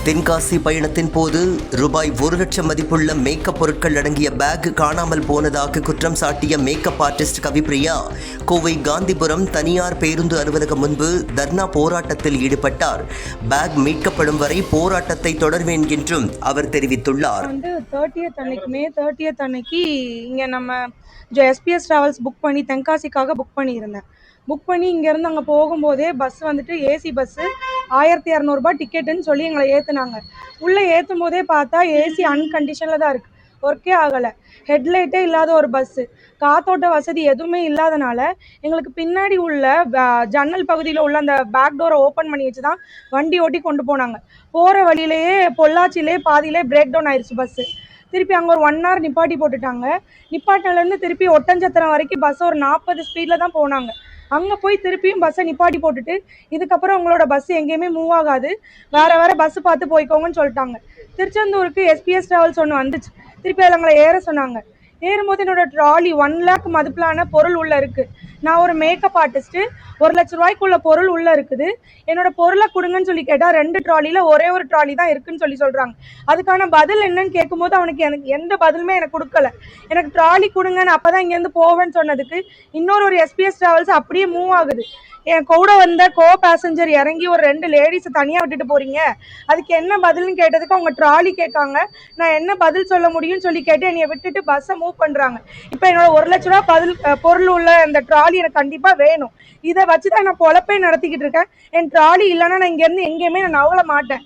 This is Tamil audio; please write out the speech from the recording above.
தென்காசி பயணத்தின் போது ரூபாய் 1,00,000 மதிப்புள்ள மேக்கப் பொருட்கள் அடங்கிய பேக் காணாமல் போனதாக குற்றம் சாட்டிய மேக்கப் ஆர்டிஸ்ட் கவிப்பிரியா கோவை காந்திபுரம் தனியார் பேருந்து அலுவலகம் முன்பு தர்ணா போராட்டத்தில் ஈடுபட்டார். பேக் மீட்கப்படும் வரை போராட்டத்தை தொடர்வேன் என்றும் அவர் தெரிவித்துள்ளார். மே 30 அன்னைக்கு இங்கே நம்ம எஸ்பிஎஸ் டிராவல்ஸ் புக் பண்ணி தென்காசிக்காக புக் பண்ணியிருந்தேன். புக் பண்ணி இங்கேருந்து அங்கே போகும்போதே பஸ் வந்துட்டு ஏசி பஸ்ஸு 1200 டிக்கெட்டுன்னு சொல்லி எங்களை ஏற்றுனாங்க. உள்ளே ஏற்றும் போதே பார்த்தா ஏசி அன்கண்டிஷனில் தான் இருக்குது, ஒர்க்கே ஆகலை. ஹெட்லைட்டே இல்லாத ஒரு பஸ்ஸு, காத்தோட்ட வசதி எதுவுமே இல்லாதனால எங்களுக்கு பின்னாடி உள்ள ஜன்னல் பகுதியில் உள்ள அந்த பேக் டோரை ஓப்பன் பண்ணி வச்சு தான் வண்டி ஓட்டி கொண்டு போனாங்க. போகிற வழியிலேயே பொள்ளாச்சியிலே பாதியிலே பிரேக் டவுன் ஆயிடுச்சு பஸ்ஸு. திருப்பி அங்கே ஒரு 1 hour நிப்பாட்டி போட்டுட்டாங்க. நிப்பாட்டிலேருந்து திருப்பி ஒட்டஞ்சத்திரம் வரைக்கும் பஸ் ஒரு 40 ஸ்பீடில் தான் போனாங்க. அங்கே போய் திருப்பியும் பஸ்ஸை நிப்பாட்டி போட்டுட்டு இதுக்கப்புறம் உங்களோட பஸ் எங்கேயுமே மூவ் ஆகாது, வேறு பஸ்ஸு பார்த்து போய்க்கோங்கன்னு சொல்லிட்டாங்க. திருச்செந்தூருக்கு எஸ்பிஎஸ் டிராவல்ஸ் ஒன்று வந்துச்சு, திருப்பி அதில் எங்களை ஏற சொன்னாங்க. ஏறும்போது என்னோட ட்ராலி 1 lakh மதிப்பிலான பொருள் உள்ளே இருக்குது. நான் ஒரு மேக்கப் ஆர்டிஸ்ட்டு, 1,00,000 ரூபாய்க்குள்ள பொருள் உள்ளே இருக்குது. என்னோட பொருளை கொடுங்கன்னு சொல்லி கேட்டால் 2 ட்ராலியில் ஒரே ஒரு ட்ராலி தான் இருக்குன்னு சொல்கிறாங்க. அதுக்கான பதில் என்னன்னு கேட்கும்போது எனக்கு எந்த பதிலுமே எனக்கு கொடுக்கல. எனக்கு ட்ராலி கொடுங்கன்னு அப்போ தான் இங்கேருந்து போவேன்னு சொன்னதுக்கு இன்னொரு எஸ்பிஎஸ் டிராவல்ஸ் அப்படியே மூவ் ஆகுது. என் கூட வந்த பேசஞ்சர் இறங்கி ஒரு 2 லேடிஸை தனியாக விட்டுட்டு போகிறீங்க, அதுக்கு என்ன பதில்னு கேட்டதுக்கு அவங்க ட்ராலி கேட்காங்க. நான் என்ன பதில் சொல்ல முடியும்னு சொல்லி கேட்டு என்னை விட்டுட்டு பஸ்ஸை மூவ் பண்ணுறாங்க. இப்போ என்னோட 1,00,000 ரூபா பொருள் உள்ள அந்த ட்ராலி எனக்கு கண்டிப்பாக வேணும். இதை வச்சு தான் நான் பொழப்பே நடத்திக்கிட்டு இருக்கேன். என் ட்ராலி இல்லைன்னா நான் இங்கேருந்து எங்கேயுமே நான் நவள மாட்டேன்.